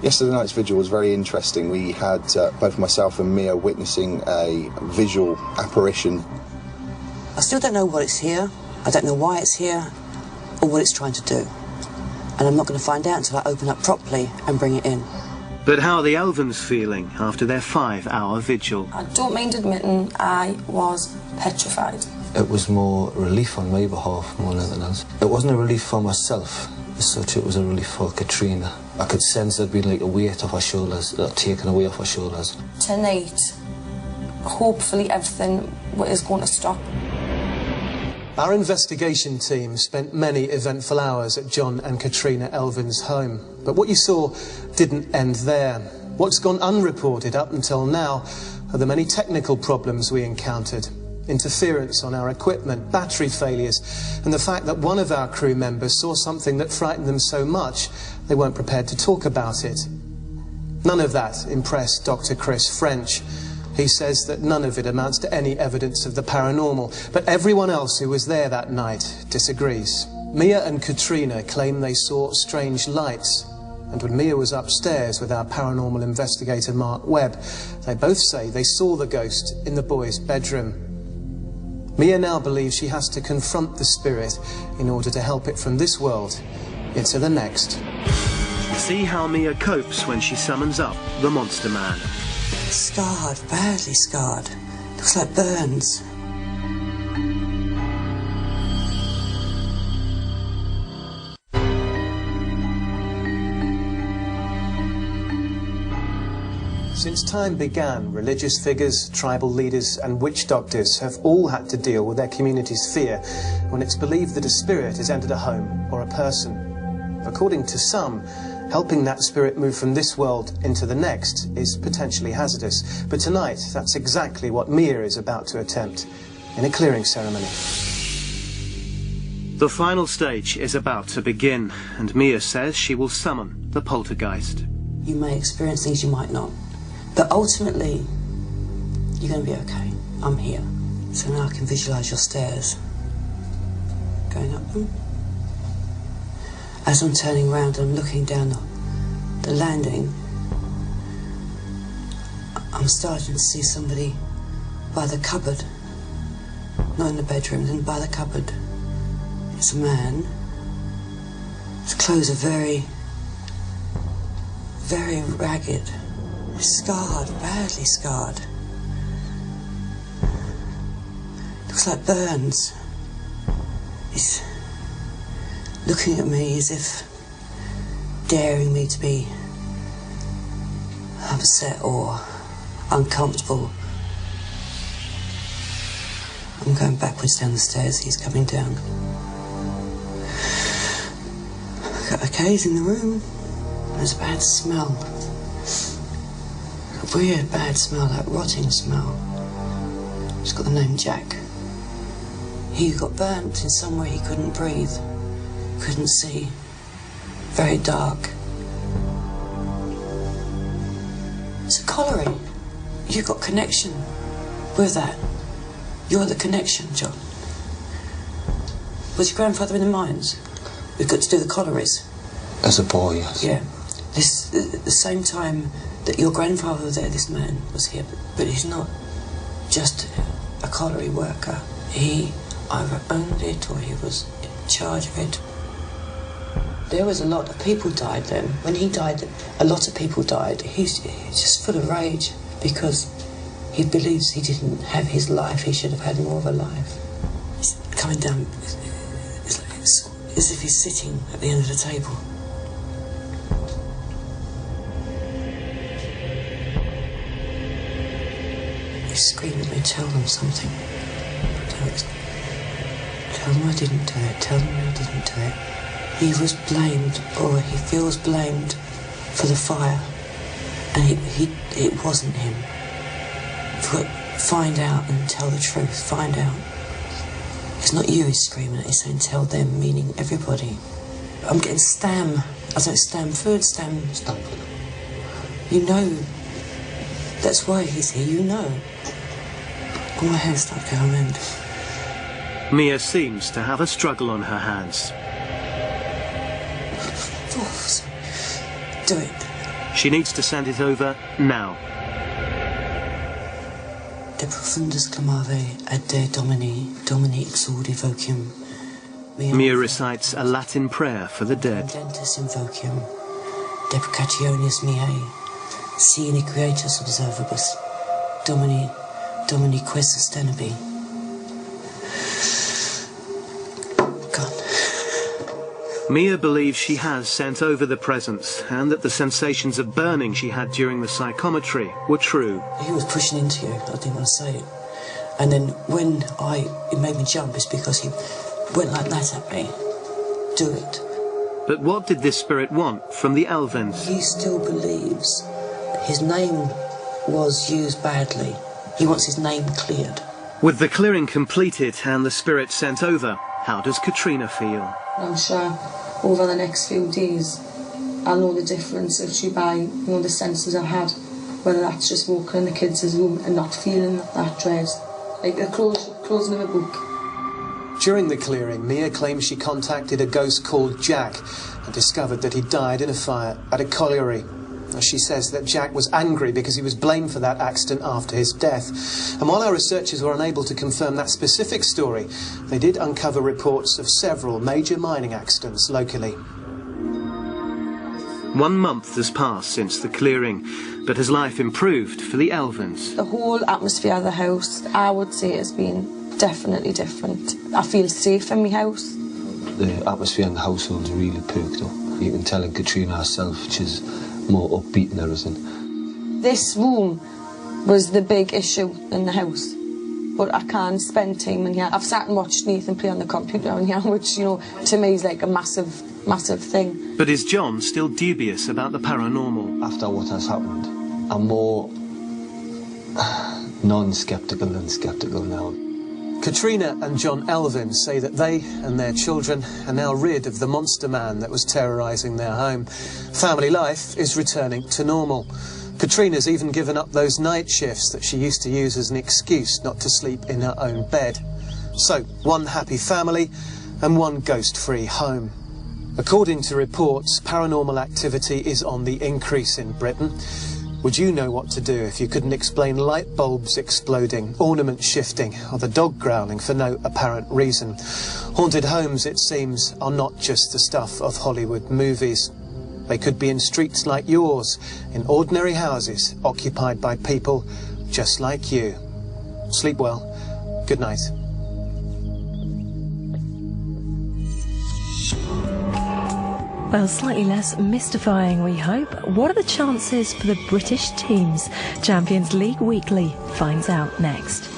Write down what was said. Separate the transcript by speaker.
Speaker 1: Yesterday night's vigil was very interesting. We had both myself and Mia witnessing a visual apparition.
Speaker 2: I still don't know what it's here. I don't know why it's here or what it's trying to do. And I'm not going to find out until I open up properly and bring it in.
Speaker 3: But how are the Elvens feeling after their 5-hour vigil?
Speaker 4: I don't mind admitting I was petrified.
Speaker 5: It was more relief on my behalf more than anything else. It wasn't a relief for myself as such, it was a relief for Katrina. I could sense there'd been like a weight off her shoulders, taken away off her shoulders.
Speaker 4: Tonight, hopefully everything is going to stop.
Speaker 6: Our investigation team spent many eventful hours at John and Katrina Elvin's home. But what you saw didn't end there. What's gone unreported up until now are the many technical problems we encountered. Interference on our equipment, battery failures, and the fact that one of our crew members saw something that frightened them so much they weren't prepared to talk about it. None of that impressed Dr. Chris French. He says that none of it amounts to any evidence of the paranormal, but everyone else who was there that night disagrees. Mia and Katrina claim they saw strange lights, and when Mia was upstairs with our paranormal investigator Mark Webb, they both say they saw the ghost in the boys' bedroom. Mia now believes she has to confront the spirit in order to help it from this world into the next.
Speaker 3: See how Mia copes when she summons up the Monster Man.
Speaker 2: Scarred, badly scarred. Looks like burns.
Speaker 6: Since time began, religious figures, tribal leaders and witch doctors have all had to deal with their community's fear when it's believed that a spirit has entered a home or a person. According to some, helping that spirit move from this world into the next is potentially hazardous. But tonight, that's exactly what Mia is about to attempt in a clearing ceremony.
Speaker 3: The final stage is about to begin, and Mia says she will summon the poltergeist.
Speaker 2: You may experience things you might not. But ultimately, you're going to be okay. I'm here. So now I can visualise your stairs. Going up them. As I'm turning around and I'm looking down the landing, I'm starting to see somebody by the cupboard. Not in the bedroom, then by the cupboard. It's a man. His clothes are very, very ragged. Scarred, badly scarred. Looks like burns. He's looking at me as if daring me to be upset or uncomfortable. I'm going backwards down the stairs, he's coming down. Okay, he's in the room. There's a bad smell. A weird bad smell, that rotting smell. It's got the name Jack. He got burnt in somewhere he couldn't breathe, couldn't see. Very dark. It's a colliery. You've got connection with that. You're the connection, John. Was your grandfather in the mines? We've got to do the collieries.
Speaker 5: As a boy, yes.
Speaker 2: Yeah. The same time that your grandfather was there, this man was here, but he's not just a colliery worker. He either owned it or he was in charge of it. There was a lot of people died then. When he died, a lot of people died. He's just full of rage because he believes he didn't have his life. He should have had more of a life. He's coming down, it's as if he's sitting at the end of the table. He screamed at me, tell them something. Tell them I didn't do it, tell them I didn't do it. He was blamed, or he feels blamed for the fire. And it wasn't him. Find out and tell the truth, find out. It's not you he's screaming at, he's saying tell them, meaning everybody. I'm getting stam. I don't stam food, stam food. You know, that's why he's here, you know. All my hair started going round.
Speaker 3: Mia seems to have a struggle on her hands.
Speaker 2: Do it.
Speaker 3: She needs to send it over now.
Speaker 2: De profundis clamare ad de Domini, Domini exaudi vocem.
Speaker 3: Mia recites a Latin prayer for the dead.
Speaker 2: Dentis invocium, deprecationis miae, si iniquitas observabus, Domini, Domini que sustenabi.
Speaker 3: Mia believes she has sent over the presents and that the sensations of burning she had during the psychometry were true.
Speaker 2: He was pushing into you, I didn't want to say it. And then when it made me jump, it's because he went like that at me. Do it.
Speaker 3: But what did this spirit want from the Elvens?
Speaker 2: He still believes his name was used badly. He wants his name cleared.
Speaker 3: With the clearing completed and the spirit sent over, how does Katrina feel?
Speaker 4: I'm sure over the next few days I'll know the difference if you buy, the senses I've had, whether that's just walking in the kids' room and not feeling that dread, like the closing of a book.
Speaker 6: During the clearing, Mia claims she contacted a ghost called Jack and discovered that he died in a fire at a colliery. She says that Jack was angry because he was blamed for that accident after his death. And while our researchers were unable to confirm that specific story, they did uncover reports of several major mining accidents locally.
Speaker 3: 1 month has passed since the clearing, but has life improved for the Elvens?
Speaker 4: The whole atmosphere of the house, I would say, has been definitely different. I feel safe in my house.
Speaker 5: The atmosphere in the household's really perked up. You can tell in Katrina herself, she's more upbeat and everything.
Speaker 4: This room was the big issue in the house, but I can't spend time in here. I've sat and watched Nathan play on the computer in here, which, to me is like a massive thing.
Speaker 3: But is John still dubious about the paranormal?
Speaker 5: After what has happened, I'm more non-sceptical than sceptical now.
Speaker 6: Katrina and John Elvin say that they and their children are now rid of the monster man that was terrorising their home. Family life is returning to normal. Katrina's even given up those night shifts that she used to use as an excuse not to sleep in her own bed. So, one happy family and one ghost-free home. According to reports, paranormal activity is on the increase in Britain. Would you know what to do if you couldn't explain light bulbs exploding, ornaments shifting, or the dog growling for no apparent reason? Haunted homes, it seems, are not just the stuff of Hollywood movies. They could be in streets like yours, in ordinary houses occupied by people just like you. Sleep well. Good night.
Speaker 7: Well, slightly less mystifying, we hope. What are the chances for the British teams? Champions League Weekly finds out next.